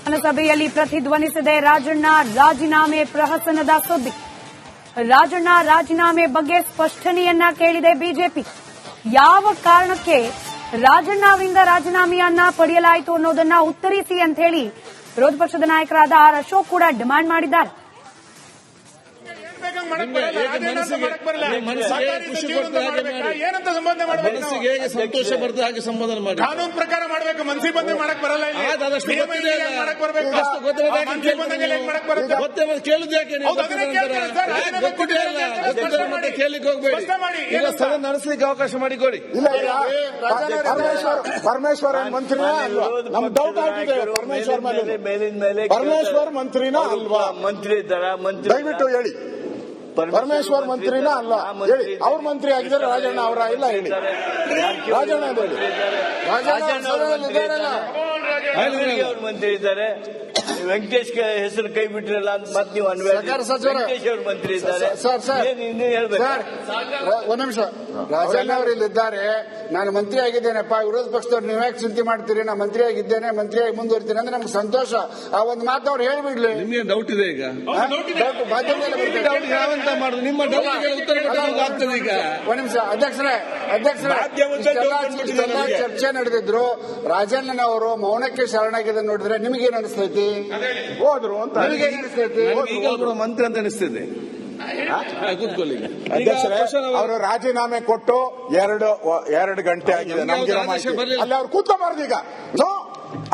ವಿಧಾನಸಭೆಯಲ್ಲಿ ಪ್ರತಿಧ್ವನಿಸಿದೆ ರಾಜಣ್ಣ ರಾಜೀನಾಮೆ ಪ್ರಹಸನದ ಸುದ್ದಿ. ರಾಜಣ್ಣ ರಾಜೀನಾಮೆ ಬಗ್ಗೆ ಸ್ಪಷ್ಟನೆಯನ್ನ ಕೇಳಿದೆ ಬಿಜೆಪಿ. ಯಾವ ಕಾರಣಕ್ಕೆ ರಾಜಣ್ಣ ಅವರಿಂದ ರಾಜೀನಾಮೆಯನ್ನ ಪಡೆಯಲಾಯಿತು ಅನ್ನೋದನ್ನ ಉತ್ತರಿಸಿ ಅಂತ ಹೇಳಿ ವಿರೋಧ ಪಕ್ಷದ ನಾಯಕರಾದ ಆರ್ ಅಶೋಕ್ ಕೂಡ ಡಿಮಾಂಡ್ ಮಾಡಿದ್ದಾರೆ. ಸಂತೋಷ ಬರ್ತದೆ ಹಾಗೆ ಸಂಬೋಧನೆ ಮಾಡಿ ಕಾನೂನು ಪ್ರಕಾರ ಮಾಡಬೇಕು. ಮನಸ್ಸಿಗೆ ಬಂದು ಮಾಡಕ್ ಬರಲ್ಲ. ಕೇಳುದು ಯಾಕೆ ಕೇಳಲಿಕ್ಕೆ ಹೋಗ್ಬೇಡಿ. ಈಗ ಸದನ ನಡೆಸಲಿಕ್ಕೆ ಅವಕಾಶ ಮಾಡಿಕೊಡಿ. ಪರಮೇಶ್ವರ್ ಮಂತ್ರಿನಾ ಅಲ್ವಾ? ನಮ್ ಡೌಟ್ ಆಗಿದೆ. ಪರಮೇಶ್ವರ್ ಮಂತ್ರಿನಾ ಅಲ್ವಾ? ಮಂತ್ರಿ ಇದ್ದಾರ? ದಯವಿಟ್ಟು ಹೇಳಿ. ಪರಮೇಶ್ವರ್ ಮಂತ್ರಿನಾ ಅಲ್ವಾ ಹೇಳಿ. ಅವ್ರ ಮಂತ್ರಿ ಆಗಿದ್ದಾರೆ ರಾಜಣ್ಣ ಅವರ ಇಲ್ಲ ಹೇಳಿ. ರಾಜಣ್ಣ ಹೇಳಿ. ಅವ್ರ ಮಂತ್ರಿ ಇದ್ದಾರೆ. ವೆಂಕಟೇಶ್ ಹೆಸರು ಕೈ ಬಿಟ್ರಲ್ಲ ಅಂತ ಮತ್ತೆ ನೀವು ವೆಂಕಟೇಶ್ ಅವ್ರ ಮಂತ್ರಿ ಇದ್ದಾರೆ. ಒಂದ್ ನಿಮಿಷ. ರಾಜಣ್ಣ ಅವರು ಇಲ್ಲಿದ್ದಾರೆ. ನಾನು ಮಂತ್ರಿ ಆಗಿದ್ದೇನೆಪ್ಪ. ವಿರೋಧ ಪಕ್ಷದವ್ರು ನೀವ್ ಯಾಕೆ ಚಿಂತೆ ಮಾಡ್ತೀರಿ? ನಾನು ಮಂತ್ರಿ ಆಗಿದ್ದೇನೆ, ಮಂತ್ರಿಯಾಗಿ ಮುಂದುವರಿತೀನಿ ಅಂದ್ರೆ ನಮ್ಗೆ ಸಂತೋಷ. ಆ ಒಂದು ಮಾತು ಅವ್ರು ಹೇಳ್ಬಿಡ್ಲಿ. ನಿಮ್ಗೆ ಡೌಟ್ ಇದೆ ಈಗ? ಮಾಡುದು ನಿಮ್ಮ ಡೌಟ್ಗೆ ಉತ್ತರ ಆಗ್ತದೆ ಈಗ. ಒಂದ್ ನಿಮಿಷ ಅಧ್ಯಕ್ಷರೇ ಚರ್ಚೆ ನಡೆದಿದ್ರು. ರಾಜಣ್ಣನವರು ಮೌನಕ್ಕೆ ಶರಣಾಗಿದೆ ನೋಡಿದ್ರೆ ನಿಮಗೇನು ಅನಿಸ್ತೈತಿ? ಹೋದ್ರು ಅಂತ ಅನಿಸ್ತೈತಿ. ಈಗ ಮಂತ್ರಿ ಅಂತ ಅನಿಸ್ತಿದೆ. ಕೂತ್ಕೊಳ್ಳಿ. ಅವರು ರಾಜೀನಾಮೆ ಕೊಟ್ಟು ಎರಡು ಗಂಟೆ ಆಗಿದೆ. ನಮ್ಗೆ ಅಲ್ಲಿ ಅವ್ರು ಕೂತ್ಕೊಂಬಾರ್ದು ಈಗ.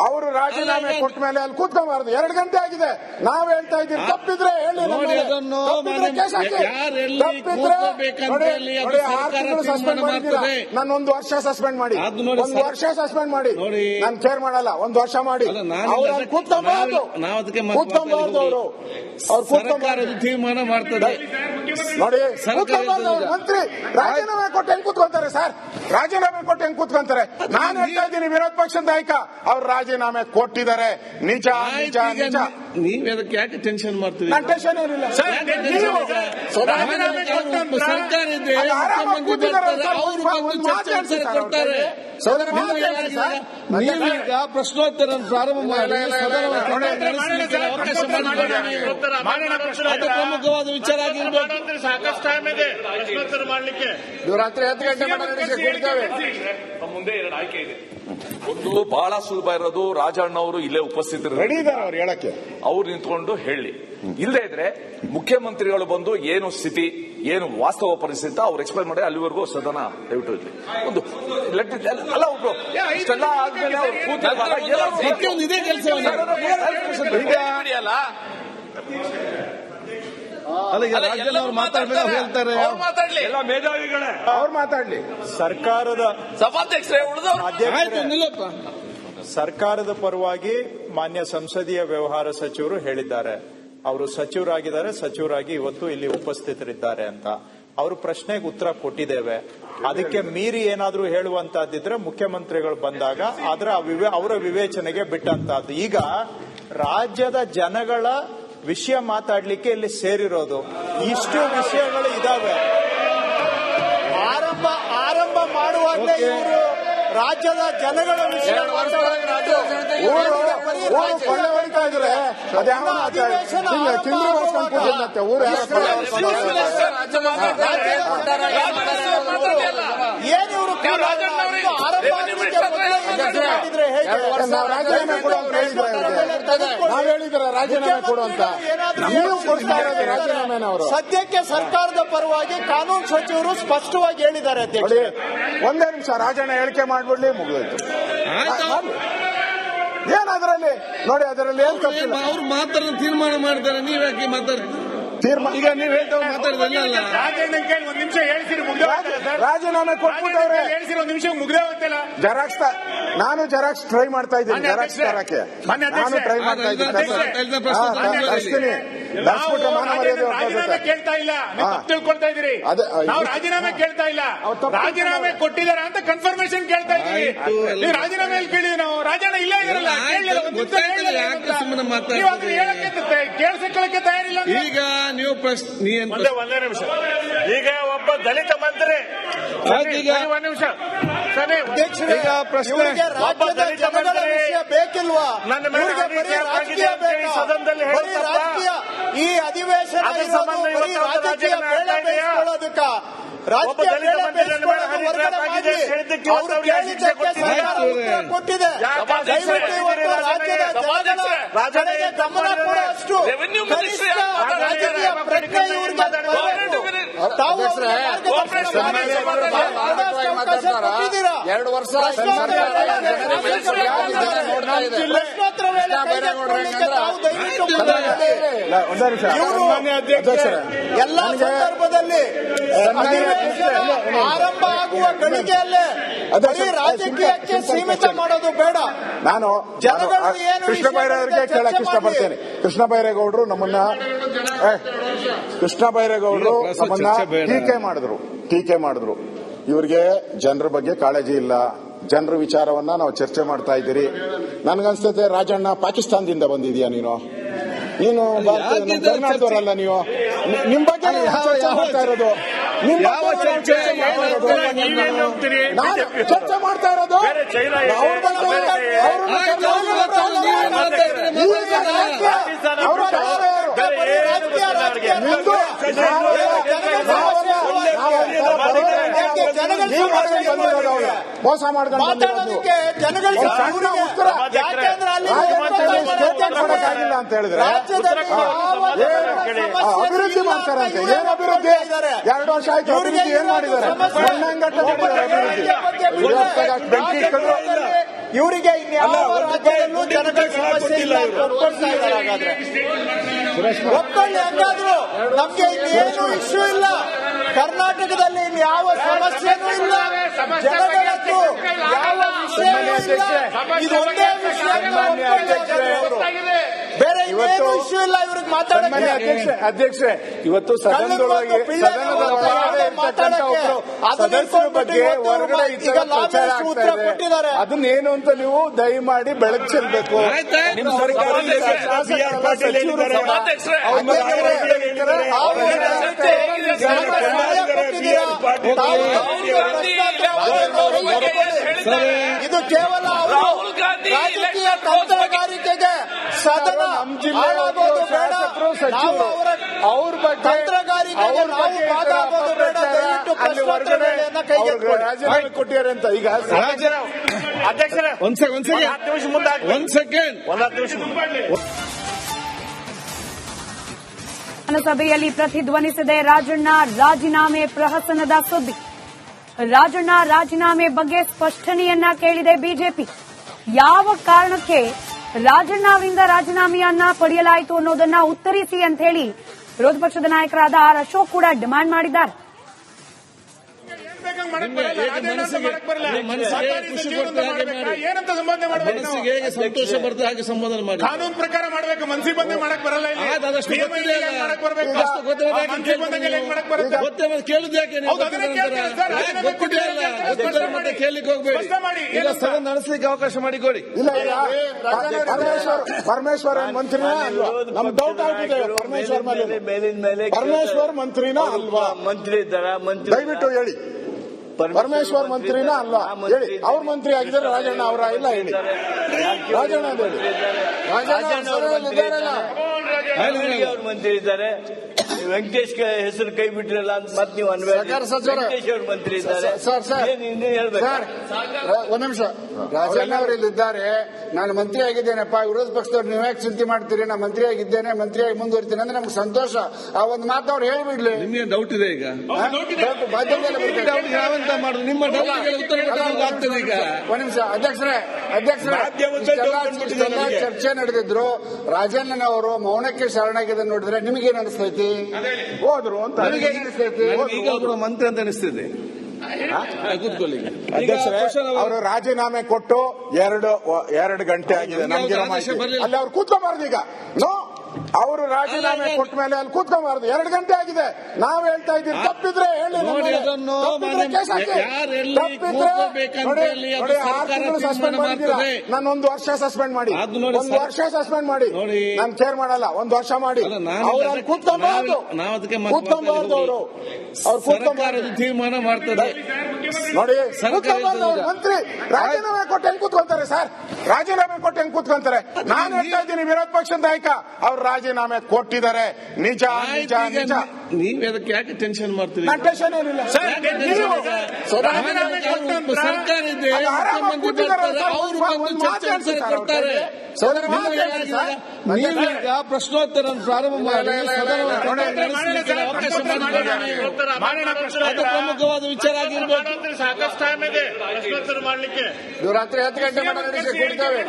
ಅವರು ರಾಜೀನಾಮೆ ಕೊಟ್ಟ ಮೇಲೆ ಅಲ್ಲಿ ಕೂತ್ಕೊಂಬಾರ್ದು. 2 ಗಂಟೆ ಆಗಿದೆ. ನಾವ್ ಹೇಳ್ತಾ ಇದ್ದೀವಿ ತಪ್ಪಿದ್ರೆ ಹೇಳಿ. 6 ತಿಂಗಳು ಸಸ್ಪೆಂಡ್ ಮಾಡಿದ್ದೀರಾ. ನಾನು 1 ವರ್ಷ ಸಸ್ಪೆಂಡ್ ಮಾಡಿ, 1 ವರ್ಷ ಸಸ್ಪೆಂಡ್ ಮಾಡಿ. ನಾನು ಕೇರ್ ಮಾಡಲ್ಲ. 1 ವರ್ಷ ಮಾಡಿ. ಅವ್ರು ಅಲ್ಲಿ ಕೂತ್ಕೊಂಬಾರ್ದು. ಅವರು ಕೂತ್ಕೊಂಬಾರ್ದು. ತೀರ್ಮಾನ ಮಾಡ್ತಾರೆ ನೋಡಿ. ಕೂತ್ಕೊಂಬಾರ್ದು. ಮಂತ್ರಿ ರಾಜೀನಾಮೆ ಕೊಟ್ಟು ಹೆಂಗ್ ಕೂತ್ಕೊಂತಾರೆ ಸರ್? ರಾಜೀನಾಮೆ ಕೊಟ್ಟು ಹೆಂಗ್ ಕೂತ್ಕೊಂತಾರೆ? ನಾನು ಹೇಳ್ತಾ ಇದ್ದೀನಿ ವಿರೋಧ ಪಕ್ಷದ ನಾಯಕ ಅವ್ರು ರಾಜೀನಾಮೆ ಕೊಟ್ಟಿದ್ದಾರೆ. ನಿಜ ನಿಜ ನಿಜ. ನೀವ್ ಅದಕ್ಕೆ ಯಾಕೆ ಟೆನ್ಷನ್ ಮಾಡ್ತೀವಿ? ನಾನು ಟೆನ್ಷನ್ ಏನಿಲ್ಲ. ಸರ್ಕಾರ ಇದೆ, ಕೊಡ್ತಾರೆ. ನೀವೀಗ ಪ್ರಶ್ನೋತ್ತರ ಪ್ರಾರಂಭ ಮಾಡಿ ಪ್ರಮುಖವಾದ ವಿಚಾರ ಆಗಿರ್ಬೋದು. ಸಾಕಷ್ಟು ಟೈಮ್ ಇದೆ ಪ್ರಶ್ನೋತ್ತರ ಮಾಡಲಿಕ್ಕೆ. ರಾತ್ರಿ 10 ಗಂಟೆ ಮುಂದೆ 2 ಆಯ್ಕೆ ಇದೆ. ಒಂದು ಬಹಳ ಸುಲಭ ಇರೋದು, ರಾಜಣ್ಣ ಅವರು ಇಲ್ಲೇ ಉಪಸ್ಥಿತರಿದ್ದಾರೆ. ಅವ್ರು ಹೇಳಕ್ಕೆ ಅವ್ರು ನಿಂತ್ಕೊಂಡು ಹೇಳಿ. ಇಲ್ಲದೆ ಇದ್ರೆ ಮುಖ್ಯಮಂತ್ರಿಗಳು ಬಂದು ಏನು ಸ್ಥಿತಿ, ಏನು ವಾಸ್ತವ ಪರಿಸ್ಥಿತಿ ಅವ್ರು ಎಕ್ಸ್ಪ್ಲೈನ್ ಮಾಡಿ. ಅಲ್ಲಿವರೆಗೂ ಸದನ ದಯವಿಟ್ಟು ಇರಲಿ. ಒಂದು ಅಲ್ಲ ಒಬ್ರು ಇಷ್ಟೆಲ್ಲ ಆದ್ಮೇಲೆ ಅವ್ರು ಇದೇ ಕೆಲಸ ರಾಜ್ಯದಲ್ಲಿ ಅವ್ರು ಮಾತಾಡ್ಬೇಕು ಹೇಳ್ತಾರೆ. ಎಲ್ಲ ಮೇಧಾವಿಗಳೇ ಅವ್ರು ಮಾತಾಡ್ಲಿ. ಸರ್ಕಾರದ ಸಭಾಧ್ಯಕ್ಷರೇ ಸರ್ಕಾರದ ಪರವಾಗಿ ಮಾನ್ಯ ಸಂಸದೀಯ ವ್ಯವಹಾರ ಸಚಿವರು ಹೇಳಿದ್ದಾರೆ. ಅವರು ಸಚಿವರಾಗಿ ಇವತ್ತು ಇಲ್ಲಿ ಉಪಸ್ಥಿತರಿದ್ದಾರೆ ಅಂತ. ಅವರು ಪ್ರಶ್ನೆಗೆ ಉತ್ತರ ಕೊಟ್ಟಿದ್ದೇವೆ. ಅದಕ್ಕೆ ಮೀರಿ ಏನಾದ್ರೂ ಹೇಳುವಂತಹದ್ದಿದ್ರೆ ಮುಖ್ಯಮಂತ್ರಿಗಳು ಬಂದಾಗ ಅವರ ವಿವೇಚನೆಗೆ ಬಿಟ್ಟಂತಹದ್ದು. ಈಗ ರಾಜ್ಯದ ಜನಗಳ ವಿಷಯ ಮಾತಾಡ್ಲಿಕ್ಕೆ ಇಲ್ಲಿ ಸೇರಿರೋದು. ಇಷ್ಟು ವಿಷಯಗಳು ಇದಾವೆ. ಆರಂಭ ಮಾಡುವಾಗಲೇ ಇವರು ರಾಜ್ಯದ ಜನಗಳ ವಿಷಯ ಏನಿವರು ರಾಜೀನಾಮೆ ಕೊಡುವಂತ ಸದ್ಯಕ್ಕೆ ಸರ್ಕಾರದ ಪರವಾಗಿ ಕಾನೂನು ಸಚಿವರು ಸ್ಪಷ್ಟವಾಗಿ ಹೇಳಿದ್ದಾರೆ. ಅಧ್ಯಕ್ಷ ಒಂದೇ ನಿಮಿಷ ರಾಜಣ್ಣ ಹೇಳಿಕೆ ಮಾಡ್ಬಿಡ್ಲಿ, ಮುಗಿದೋಯ್ತು. ಏನಾದ್ರಲ್ಲಿ ನೋಡಿ, ಅದರಲ್ಲಿ ಏನ್ ತಪ್ಪಿಲ್ಲ. ಅವ್ರು ಮಾತಾಡೋ ತೀರ್ಮಾನ ಮಾಡ್ತಾರೆ. ನೀವ್ ಯಾಕೆ ಮಾತಾಡ್ತೀವಿ? ಈಗ ನೀವ್ ಹೇಳ್ತಾ ಮಾತಾಡಿದಲ್ಲ. ರಾಜಣ್ಣ ಕೇಳಿ 1 ನಿಮಿಷ ಹೇಳ್ತೀರಿ, ರಾಜೀನಾಮೆ ಕೊಟ್ಬಿಟ್ಟವ್ರೆ. ಹೇಳ್ತೀರಿ 1 ನಿಮಿಷ ಮುಗ್ದೇ ಹೋಗ್ತಿಲ್ಲ. ನಾನು ಜೆರಾಕ್ಸ್ ಟ್ರೈ ಮಾಡ್ತಾ ಇದ್ದೀನಿ. ಜೆರಾಕ್ಸ್ ತರಕ್ಕೆ ನಾನು ಟ್ರೈ ಮಾಡ್ತಾ ಇದ್ದೀನಿ. ರಾಜೀನಾಮೆ ಕೇಳ್ತಾ ಇಲ್ಲ, ತಿಳ್ಕೊಳ್ತಾ ಇದ್ದೀರಿ. ನಾವು ರಾಜೀನಾಮೆ ಕೇಳ್ತಾ ಇಲ್ಲ, ರಾಜೀನಾಮೆ ಕೊಟ್ಟಿದ್ದಾರೆ ಅಂತ ಕನ್ಫರ್ಮೇಶನ್ ಕೇಳ್ತಾ ಇದ್ದೀವಿ. ನೀವು ರಾಜೀನಾಮೆ ಕೇಳಿದ್ವಿ ನಾವು. ರಾಜಣ್ಣ ಇಲ್ಲೇ ಇರಲ್ಲ, ಕೇಳಿಸ್ಕೊಳ್ಳಕ್ಕೆ ತಯಾರಿಲ್ಲ. ಈಗ ನೀವು ಒಂದೇ ನಿಮಿಷ. ಈಗ ಒಬ್ಬ ದಲಿತ ಮಂತ್ರಿ 1 ನಿಮಿಷ ಈಗ ಪ್ರಶ್ನೆ ರಾಜ್ಯದ ಜನಗಳ ವಿಷಯ ಬೇಕಿಲ್ವಾ? ರಾಜಕೀಯ ಈ ಅಧಿವೇಶನ ರಾಜಕೀಯ ಬೇಳೆ ಬೇಯಿಸ್ಕೊಳ್ಳೋದಕ್ಕ ರಾಜಕೀಯ ಬೇಳೆ ಅವರು ಕೇಳಿದ್ದಕ್ಕೆ ಸರ್ಕಾರ ಉತ್ತರ ಕೊಟ್ಟಿದೆ. ದಯವಿಟ್ಟು ಇವತ್ತು ರಾಜ್ಯದ ಜನಗಳ ಗಮನ ಕೂಡ ಅಷ್ಟು ಕನಿಷ್ಠ ರಾಜಕೀಯ ಪ್ರಜ್ಞೆ ಇವರಿಗೆ ತಾವು ಕೊಟ್ಟಿದ್ದೀರಾ. 2 ವರ್ಷ ಪ್ರಶ್ನೋತ್ತರ ವೇಳೆ ಎಲ್ಲ ಸಂದರ್ಭದಲ್ಲಿ ಆರಂಭ ಆಗುವ ಗಳಿಗೆಯಲ್ಲೇ ರಾಜಕೀಯಕ್ಕೆ ಸೀಮಿತ ಮಾಡೋದು ಬೇಡ. ನಾನು ಜನಗಳು ಏನು ಕೃಷ್ಣ ಬೈರೇಗೌಡರಿಗೆ ಕೇಳಕ್ ಇಷ್ಟಪಡ್ತೇನೆ. ಕೃಷ್ಣ ಬೈರೇಗೌಡರು ನಮ್ಮನ್ನ ಟೀಕೆ ಮಾಡಿದ್ರು. ಇವ್ರಿಗೆ ಜನರ ಬಗ್ಗೆ ಕಾಳಜಿ ಇಲ್ಲ, ಜನರ ವಿಚಾರವನ್ನ ನಾವು ಚರ್ಚೆ ಮಾಡ್ತಾ ಇದ್ದೀರಿ. ನನ್ಗನ್ಸ್ತದೆ ರಾಜಣ್ಣ ಪಾಕಿಸ್ತಾನದಿಂದ ಬಂದಿದ್ಯಾ ನೀನು ಕರ್ನಾಟಕದವರಲ್ಲ ನೀವು. ನಿಮ್ ಬಗ್ಗೆ ಚರ್ಚೆ ಮಾಡ್ತಾ ಇರೋದು ಚರ್ಚೆ ಮಾಡ್ತಾ ಇರೋದು ಮೋಸ ಮಾಡ್ಕೊಂಡಿಲ್ಲ ಅಂತ ಹೇಳಿದ್ರೆ ಅಭಿವೃದ್ಧಿ ಮಾಡ್ತಾರಂತೆ. ಏನ್ ಅಭಿವೃದ್ಧಿ? 2 ವರ್ಷ ಆಯ್ತು. ಅಭಿವೃದ್ಧಿ ಏನ್ ಮಾಡಿದ್ದಾರೆ? ಇವರಿಗೆ ಇನ್ಯಾವ ರಾಜ್ಯದಲ್ಲೂ ಜನಗಳ ಸಮಸ್ಯೆ ಇಲ್ಲ. ಒಪ್ಕೊಳ್ಳಿ ಹಂಗಾದ್ರು. ನಮ್ಗೆ ಇನ್ನೇನು ಇಶ್ಯೂ ಇಲ್ಲ. ಕರ್ನಾಟಕದಲ್ಲಿ ಇನ್ಯಾವ ಸಮಸ್ಯೆನೂ ಇಲ್ಲ. ಜನಗಳದ್ದು ಯಾವ ವಿಷಯವೂ ಇಲ್ಲ. ಇದು ಒಂದೇ ವಿಷಯ. ಬೇರೆ ಇನ್ನೇನು ಇಶ್ಯೂ ಇಲ್ಲ ಇವ್ರಿಗೆ ಮಾತಾಡಕ್ಕೆ. ಅಧ್ಯಕ್ಷೆ, ಇವತ್ತು ಸದನದೊಳಗೆ ಸದಸ್ಯರ ಬಗ್ಗೆ ಹೊರಗಡೆ ಉತ್ತರ ಕೊಟ್ಟಿದ್ದಾರೆ. ಅದನ್ನೇನು ಅಂತ ನೀವು ದಯಮಾಡಿ ಬೆಳಕು ಚೆಲ್ಲಬೇಕು. ನಿಮ್ಮ ಇದು ಕೇವಲ ರಾಜಕೀಯ ತಂತ್ರಗಾರಿಕೆಗೆ ಸದನ ಹಾಳಾಗೋದು ಬೇಡ. ಅವ್ರ ಬಗ್ಗೆ ತಂತ್ರಗಾರಿಕೆಗೆ ನಾವು ಮಾತಾಡೋದು ಬೇಡ. ದಯವಿಟ್ಟು ಪ್ರಶ್ನೋತ್ತರಗಳನ್ನು ಕೈಗೆತ್ತಿಕೊಳ್ಳಿ. ರಾಜೀನಾಮೆ ಕೊಟ್ಟಿದ್ದಾರೆ ಅಂತ ಈಗ ಅಧ್ಯಕ್ಷರೇ ಒಂದ್ ಸೆಕೆಂಡ್ ವಿಧಾನಸಭೆಯಲ್ಲಿ ಪ್ರತಿಧ್ವನಿಸಿದೆ ರಾಜಣ್ಣ ರಾಜೀನಾಮೆ ಪ್ರಹಸನದ ಸುದ್ದಿ. ರಾಜಣ್ಣ ರಾಜೀನಾಮೆ ಬಗ್ಗೆ ಸ್ಪಷ್ಟನೆಯನ್ನ ಕೇಳಿದೆ ಬಿಜೆಪಿ. ಯಾವ ಕಾರಣಕ್ಕೆ ರಾಜಣ್ಣ ಅವರಿಂದ ರಾಜೀನಾಮೆಯನ್ನ ಪಡೆಯಲಾಯಿತು ಅನ್ನೋದನ್ನ ಉತ್ತರಿಸಿ ಅಂತ ಹೇಳಿ ವಿರೋಧ ಪಕ್ಷದ ನಾಯಕರಾದ ಆರ್ ಅಶೋಕ್ ಕೂಡ ಡಿಮಾಂಡ್ ಮಾಡಿದ್ದಾರೆ. ಸಂತೋಷ ಬರ್ತದೆ ಹಾಗೆ ಸಂಬೋಧನೆ ಮಾಡಿ. ಕಾನೂನು ಪ್ರಕಾರ ಮಾಡಬೇಕು. ಮನಸ್ಸಿ ಬಂದೇ ಮಾಡಕ್ ಬರಲ್ಲ. ಕೇಳುದು ಯಾಕೆ ಮತ್ತೆ ಕೇಳಲಿಕ್ಕೆ ಹೋಗ್ಬೇಡಿ. ಈಗ ಸದನ ನಡೆಸಲಿಕ್ಕೆ ಅವಕಾಶ ಮಾಡಿಕೊಡಿ. ಪರಮೇಶ್ವರ್ ಮಂತ್ರಿನ ಅಲ್ವಾ? ನಮ್ ಡೌಟ್ ಆಗಿದೆ. ಪರಮೇಶ್ವರ್ ಮಂತ್ರಿನ ಅಲ್ವಾ? ಮಂತ್ರಿ ಇದ್ದಾರ? ದಯವಿಟ್ಟು ಹೇಳಿ. ಪರಮೇಶ್ವರ್ ಮಂತ್ರಿನ ಅಲ್ವಾ? ಹೇಳಿ. ಅವ್ರ ಮಂತ್ರಿ ಆಗಿದ್ದಾರೆ ರಾಜಣ್ಣ ಅವರ ಇಲ್ಲ ಹೇಳಿ. ರಾಜಣ್ಣ ಹೇಳಿ. ಅವ್ರ ಮಂತ್ರಿ ಇದ್ದಾರೆ. ವೆಂಕಟೇಶ್ ಹೆಸರು ಕೈ ಬಿಟ್ರಲ್ಲ ಅಂತ ಮತ್ತೆ ನೀವು ವೆಂಕಟೇಶ್ ಅವ್ರ ಮಂತ್ರಿ ಇದ್ದಾರೆ. ಒಂದ್ ನಿಮಿಷ. ರಾಜಣ್ಣ ಅವರು ಇಲ್ಲಿದ್ದಾರೆ. ನಾನು ಮಂತ್ರಿ ಆಗಿದ್ದೇನೆಪ್ಪ. ವಿರೋಧ ಪಕ್ಷದವ್ರು ನೀವ್ ಯಾಕೆ ಚಿಂತೆ ಮಾಡ್ತೀರಿ? ನಾನು ಮಂತ್ರಿ ಆಗಿದ್ದೇನೆ, ಮಂತ್ರಿಯಾಗಿ ಮುಂದುವರಿತೀನಿ ಅಂದ್ರೆ ನಮ್ಗೆ ಸಂತೋಷ. ಆ ಒಂದು ಮಾತು ಅವ್ರು ಹೇಳ್ಬಿಡ್ಲಿ. ನಿಮ್ಗೆ ಡೌಟ್ ಇದೆ ಈಗ? ಮಾಡುದು ನಿಮ್ಮ ಆಗ್ತದೆ ಈಗ. ಒಂದ್ ನಿಮಿಷ ಅಧ್ಯಕ್ಷರೇ ಚರ್ಚೆ ನಡೆದಿದ್ರು. ರಾಜಣ್ಣನವರು ಮೌನಕ್ಕೆ ಶರಣಾಗಿದೆ ನೋಡಿದ್ರೆ ನಿಮಗೇನ್ ಅನಿಸ್ತೈತಿ? ಹೋದ್ರು ಅಂತ ಈಗ ಮಂತ್ರಿ ಅಂತ ಅನಿಸ್ತಿದೆ. ಕೂತ್ಕೊಳ್ಳಿ. ಅವರು ರಾಜೀನಾಮೆ ಕೊಟ್ಟು 2 ಗಂಟೆ ಆಗಿದೆ. ನಮ್ಗೆ ಅಲ್ಲಿ ಅವ್ರು ಕೂತ್ಕೋಬಾರ್ದು ಈಗ. ಅವರು ರಾಜೀನಾಮೆ ಕೊಟ್ಟ ಮೇಲೆ ಅಲ್ಲಿ ಕೂತ್ಕೊಂಬಾರ್ದು. 2 ಗಂಟೆ ಆಗಿದೆ. ನಾವು ಹೇಳ್ತಾ ಇದ್ದೀವಿ ತಪ್ಪಿದ್ರೆ ಹೇಳಿ. ನೋಡಿ, ಅದನ್ನು ಸಸ್ಪೆಂಡ್ ಮಾಡಿದ್ದೀರಾ. ನಾನು 1 ವರ್ಷ ಸಸ್ಪೆಂಡ್ ಮಾಡಿ, 1 ವರ್ಷ ಸಸ್ಪೆಂಡ್ ಮಾಡಿ, ನಾನು ಕೇರ್ ಮಾಡಲ್ಲ. 1 ವರ್ಷ ಮಾಡಿ. ಅವ್ರು ಅಲ್ಲಿ ಕೂತ್ಕೊಂಬಾರ್ದು. ಅವರು ಕೂತ್ಕೊಂಬಾರ್ದು. ತೀರ್ಮಾನ ಮಾಡ್ತಾರೆ ನೋಡಿ. ಮಂತ್ರಿ ರಾಜೀನಾಮೆ ಕೊಟ್ಟು ಹೆಂಗ್ ಕೂತ್ಕೊಂತಾರೆ ಸರ್? ರಾಜೀನಾಮೆ ಕೊಟ್ಟು ಹೆಂಗ್ ಕೂತ್ಕೊಂತಾರೆ? ನಾನು ಹೇಳ್ತಾ ಇದ್ದೀನಿ, ವಿರೋಧ ಪಕ್ಷದ ನಾಯಕ ಅವ್ರು ರಾಜೀನಾಮೆ ಕೊಟ್ಟಿದ್ದಾರೆ. ನಿಜ ನಿಜ ನಿಜ. ನೀವ್ ಅದಕ್ಕೆ ಯಾಕೆ ಟೆನ್ಷನ್ ಮಾಡ್ತೀರಿ? ನಾನು ಟೆನ್ಷನ್ ಏನಿಲ್ಲ. ಸರ್ಕಾರ ಇದೆ, ಕೊಡ್ತಾರೆ. ನೀವೀಗ ಪ್ರಶ್ನೋತ್ತರ ಪ್ರಾರಂಭ ಮಾಡಿ ಅದು ಪ್ರಮುಖವಾದ ವಿಚಾರ ಆಗಿರ್ಬೇಕು. ಸಾಕಷ್ಟು ಟೈಮ್ ಇದೆ ಪ್ರಶ್ನೋತ್ತರ ಮಾಡಲಿಕ್ಕೆ. ರಾತ್ರಿ 10 ಗಂಟೆ ಕೊಡ್ತೇವೆ.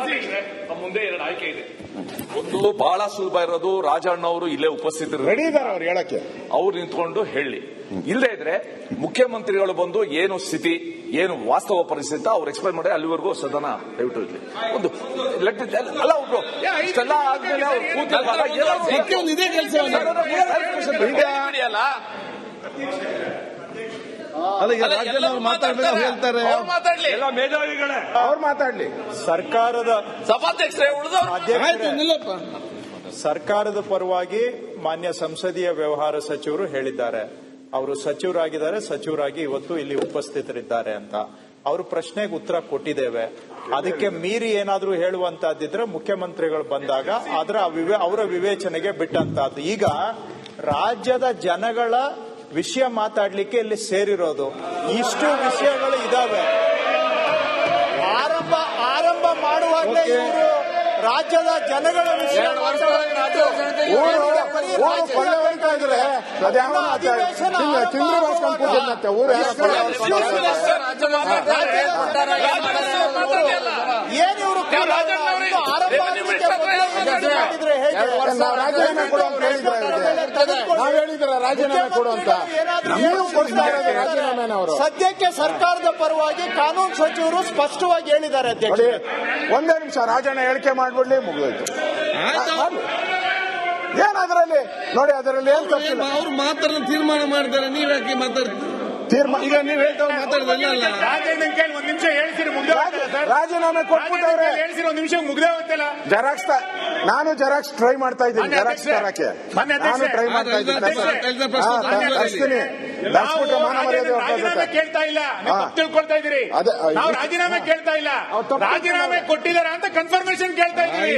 ಮುಂದೆ 2 ಆಯ್ಕೆ ಇದೆ. ಒಂದು ಬಹಳ ಸುಲಭ ಇರೋದು, ರಾಜಣ್ಣ ಅವರು ಇಲ್ಲೇ ಉಪಸ್ಥಿತರು ರೆಡಿ ಇದ್ದಾರೆ. ಅವ್ರು ಹೇಳಕ್ಕೆ ಅವ್ರು ನಿಂತ್ಕೊಂಡು ಹೇಳಿ. ಇಲ್ಲದೇ ಇದ್ರೆ ಮುಖ್ಯಮಂತ್ರಿಗಳು ಬಂದು ಏನು ಸ್ಥಿತಿ, ಏನು ವಾಸ್ತವ ಪರಿಸ್ಥಿತಿ ಅವ್ರು ಎಕ್ಸ್ಪ್ಲೈನ್ ಮಾಡಿ. ಅಲ್ಲಿವರೆಗೂ ಸದನ ದಯವಿಟ್ಟು ಇರಲಿ. ಒಂದು ಅಲ್ಲ, ಒಬ್ರು ಇಷ್ಟೆಲ್ಲ ಆದ್ಮೇಲೆ ಅವ್ರು ಇದೇ ಕೆಲಸ ಅಲ್ಲ. ಈಗ ರಾಜ್ಯದವ್ರು ಮಾತಾಡ್ಬೇಕು ಹೇಳ್ತಾರೆ. ಎಲ್ಲ ಮೇಧಾವಿಗಳೇ ಅವ್ರು ಮಾತಾಡ್ಲಿ. ಸರ್ಕಾರದ ಸಭಾಧ್ಯಕ್ಷರೇ ನಿಲ್ಲಪ್ಪ. ಸರ್ಕಾರದ ಪರವಾಗಿ ಮಾನ್ಯ ಸಂಸದೀಯ ವ್ಯವಹಾರ ಸಚಿವರು ಹೇಳಿದ್ದಾರೆ. ಅವರು ಸಚಿವರಾಗಿ ಇವತ್ತು ಇಲ್ಲಿ ಉಪಸ್ಥಿತರಿದ್ದಾರೆ ಅಂತ. ಅವರು ಪ್ರಶ್ನೆಗೆ ಉತ್ತರ ಕೊಟ್ಟಿದ್ದೇವೆ. ಅದಕ್ಕೆ ಮೀರಿ ಏನಾದ್ರೂ ಹೇಳುವಂತಹದ್ದಿದ್ರೆ ಮುಖ್ಯಮಂತ್ರಿಗಳು ಬಂದಾಗ ಅವರ ವಿವೇಚನೆಗೆ ಬಿಟ್ಟಂತಹದ್ದು. ಈಗ ರಾಜ್ಯದ ಜನಗಳ ವಿಷಯ ಮಾತಾಡ್ಲಿಕ್ಕೆ ಇಲ್ಲಿ ಸೇರಿರೋದು. ಇಷ್ಟು ವಿಷಯಗಳು ಇದಾವೆ. ಆರಂಭ ಮಾಡುವಾಗಲೇ ಇವರು ರಾಜ್ಯದ ಜನಗಳ ವಿಷಯ ಏನಿವರು ರಾಜೀನಾಮೆ ಕೊಡುವಂತ ನೀವು ಕೊಡ್ತಾ ಇರೋದು ರಾಜೀನಾಮೆನ. ಅವರು ಸದ್ಯಕ್ಕೆ ಸರ್ಕಾರದ ಪರವಾಗಿ ಕಾನೂನು ಸಚಿವರು ಸ್ಪಷ್ಟವಾಗಿ ಹೇಳಿದ್ದಾರೆ. ಅಧ್ಯಕ್ಷ, 1 ನಿಮಿಷ ರಾಜಣ್ಣ ಹೇಳಿಕೆ ಮಾಡ್ಬಿಡ್ಲಿ, ಮುಗಿದೋಯ್ತು. ಏನಾದ್ರಲ್ಲಿ ನೋಡಿ, ಅದರಲ್ಲಿ ಏನ್ ತಪ್ಪಿಲ್ಲ. ಅವ್ರು ಮಾತಾಡೋ ತೀರ್ಮಾನ ಮಾಡಿದ್ದಾರೆ. ನೀವ್ಯಾಕೆ ಮಾತಾಡ್ತೀರಿ? ಈಗ ನೀವು ಹೇಳ್ತಾವ ಮಾತಾಡಿದಲ್ಲ. ರಾಜಣ್ಣ ಕೇಳಿ 1 ನಿಮಿಷ ಹೇಳ್ತೀರಿ, ರಾಜೀನಾಮೆ ಕೊಟ್ಬಿಟ್ಟವ್ರೆ. ಹೇಳ್ತೀರಿ 1 ನಿಮಿಷ ಮುಗ್ದೇ ಹೋಗ್ತಿಲ್ಲ. ನಾನು ಜೆರಾಕ್ಸ್ ಟ್ರೈ ಮಾಡ್ತಾ ಇದ್ದೀನಿ. ಜೆರಾಕ್ಸ್ ತರಕ್ಕೆ ನಾನು ಟ್ರೈ ಮಾಡ್ತಾ ಇದ್ದೀನಿ. ರಾಜೀನಾಮೆ ಕೇಳ್ತಾ ಇಲ್ಲ, ತಿಳ್ಕೊಳ್ತಾ ಇದ್ದೀರಿ. ನಾವು ರಾಜೀನಾಮೆ ಕೇಳ್ತಾ ಇಲ್ಲ, ರಾಜೀನಾಮೆ ಕೊಟ್ಟಿದ್ದಾರೆ ಅಂತ ಕನ್ಫರ್ಮೇಶನ್ ಕೇಳ್ತಾ ಇದ್ದೀವಿ.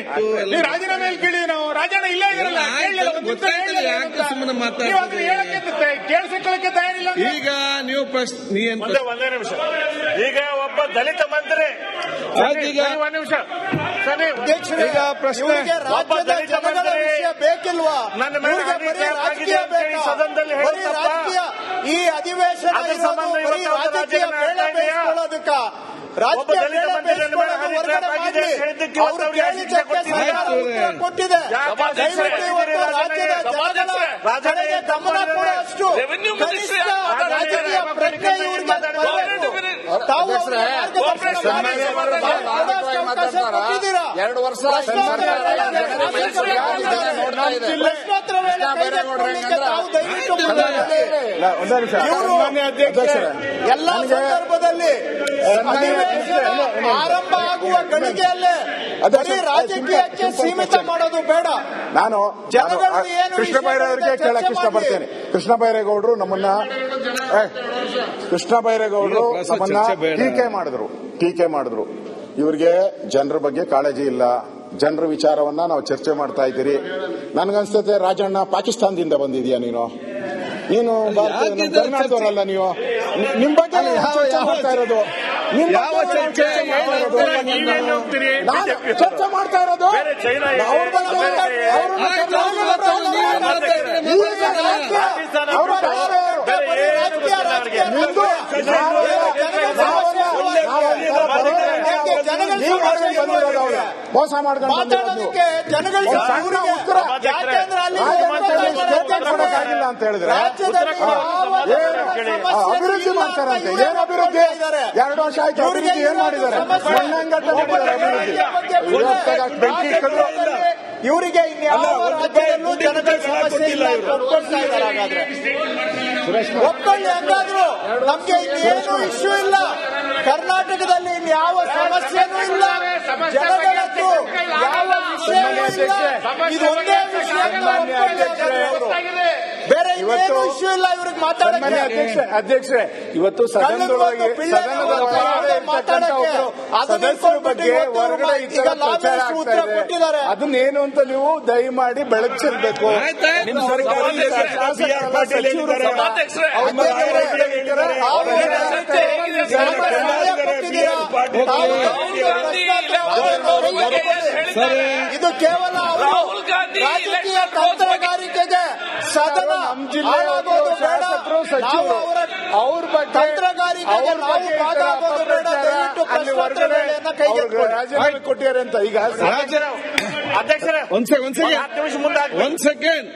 ನೀವು ರಾಜೀನಾಮೆ ಕೇಳಿದ್ವಿ ನಾವು. ರಾಜಣ್ಣ ಇಲ್ಲ ಇದ್ರಲ್ಲ, ಸುಮ್ಮನೆ ಮಾತಾಡಿ ಕೇಳಿಸಿಕೊಳ್ಳಕ್ಕೆ ತಯಾರಿಲ್ಲ. ಈಗ ನೀವು ಒಂದೇ ನಿಮಿಷ. ಈಗ ಒಬ್ಬ ದಲಿತ ಮಂತ್ರಿ ಈಗ 1 ನಿಮಿಷ ಈಗ ಪ್ರಶ್ನೆ, ರಾಜ್ಯದ ಜನಗಳ ವಿಷಯ ಬೇಕಿಲ್ವಾ? ಸದನದಲ್ಲಿ ರಾಜಕೀಯ ಈ ಅಧಿವೇಶನ ರಾಜಕೀಯ ಬೇಳೆ ಬೇಯಿಸ್ಕೊಳ್ಳೋದಕ್ಕ ರಾಜಕೀಯ ಬೇಳೆ ಬೇಯಿಸ್ಕೊಳ್ಳೋದು ಹೊರಗಡೆ ಮಾಡಿ. ಅವರು ಕೇಳಿದ್ದಕ್ಕೆ ಸರ್ಕಾರ ಉತ್ತರ ಕೊಟ್ಟಿದೆ. ದಯವಿಟ್ಟು ಇವತ್ತು ರಾಜ್ಯದ ಜನಗಳ ಗಮನ ಕೊಡುವಷ್ಟು ಕನಿಷ್ಠ ರಾಜಕೀಯ ಪ್ರಜ್ಞೆ ಇವರಿಗೆ ತಾವು ಕೊಟ್ಟಿದ್ದೀರಾ. 2 ವರ್ಷ ಪ್ರಶ್ನೋತ್ತರ ವೇಳೆ ಕೈಗೆತ್ತಿಕೊಳ್ಳಿಕ್ಕೆ ತಾವು ದಯವಿಟ್ಟು ಎಲ್ಲಾ ಸಂದರ್ಭದಲ್ಲಿ ಆರಂಭ ಆಗುವ ಗಳಿಗೆಯಲ್ಲೇ ಬರೀ ರಾಜಕೀಯಕ್ಕೆ ಸೀಮಿತ ಮಾಡೋದು ಬೇಡ. ನಾನು ಕೃಷ್ಣ ಬೈರೇಗೌಡರಿಗೆ ಕೇಳಕ್ ಇಷ್ಟಪಡ್ತೇನೆ. ಕೃಷ್ಣ ಬೈರೇಗೌಡರು ನಮ್ಮನ್ನ ಟೀಕೆ ಮಾಡಿದ್ರು. ಇವ್ರಿಗೆ ಜನರ ಬಗ್ಗೆ ಕಾಳಜಿ ಇಲ್ಲ, ಜನರ ವಿಚಾರವನ್ನ ನಾವು ಚರ್ಚೆ ಮಾಡ್ತಾ ಇದ್ದೀರಿ. ನನ್ಗನ್ಸ್ತತೆ ರಾಜಣ್ಣ ಪಾಕಿಸ್ತಾನದಿಂದ ಬಂದಿದ್ಯಾ ನೀನು ಕರ್ನಾಟಕದವರಲ್ಲ. ನೀವು ನಿಮ್ ಬಗ್ಗೆ ಚರ್ಚೆ ಮಾಡ್ತಾ ಇರೋದು. ಚರ್ಚೆ ಮಾಡ್ತಾ ಇರೋದು ಅವ್ರ ಬಗ್ಗೆ. ಮೋಸ ಮಾಡ್ಕೊಂಡು ಆಗಿಲ್ಲ ಅಂತ ಹೇಳಿದ್ರೆ ಅಭಿವೃದ್ಧಿ ಮಾಡ್ತಾರಂತೆ. ಏನ್ ಅಭಿವೃದ್ಧಿ? 2 ವರ್ಷ ಆಯ್ತು. ಅಭಿವೃದ್ಧಿ ಏನ್ ಮಾಡಿದ್ದಾರೆ? ಬೆಂಕಿ ಇವರಿಗೆ ಇನ್ಯಾವ ರಾಜ್ಯದಲ್ಲೂ ಜನಗಳ ಸಮಸ್ಯೆ ಇಲ್ಲ ಇವರು ಒಪ್ಕೊಳ್ತಾ ಇದ್ದಾರೆ. ಹಾಗಾದ್ರೆ ಒಪ್ಕೊಳ್ಳಿ, ಹಂಗಾದ್ರು ನಮ್ಗೆ ಇನ್ನೇನು ಇಶ್ಯೂ ಇಲ್ಲ. ಕರ್ನಾಟಕದಲ್ಲಿ ಇನ್ಯಾವ ಸಮಸ್ಯೆನೂ ಇಲ್ಲ, ಜನಗಳದ್ದು ಯಾವ ವಿಷಯವೂ ಇಲ್ಲ. ಇದು ಒಂದೇ ವಿಷಯ ಬೇರೆ ಇನ್ನೇನು ಇಶ್ಯೂ ಇಲ್ಲ ಇವ್ರಿಗೆ ಮಾತಾಡಕ್ಕೆ. ಅಧ್ಯಕ್ಷರೇ, ಇವತ್ತು ಸದನದೊಳಗೆ ಸದಸ್ಯರ ಬಗ್ಗೆ ಹೊರಗಡೆ ಉತ್ತರ ಕೊಟ್ಟಿದ್ದಾರೆ. ಅದನ್ನೇನು ಅಂತ ನೀವು ದಯಮಾಡಿ ಬೆಳಕಿಸಬೇಕು. ನಿಮ್ಮ ಇದು ಕೇವಲ ರಾಜಕೀಯ ತಂತ್ರಗಾರಿಕೆಗೆ ಸದನ ಹಾಳಾಗೋದು ಬೇಡ. ಅವ್ರ ತಂತ್ರಗಾರಿಕೆಗೆ ನಾವು ಭಾಗವಹಿಸೋದು ಬೇಡ. ದಯವಿಟ್ಟು ಪ್ರಶ್ನೋತ್ತರಗಳನ್ನು ಕೈಗೆತ್ತಿಕೊಳ್ಳಿ. ರಾಜೀನಾಮೆ ಕೊಟ್ಟಿದ್ದಾರೆ ಅಂತ ಈಗ ಅಧ್ಯಕ್ಷರೇ, ಒಂದ್ ಸೆಕೆಂಡ್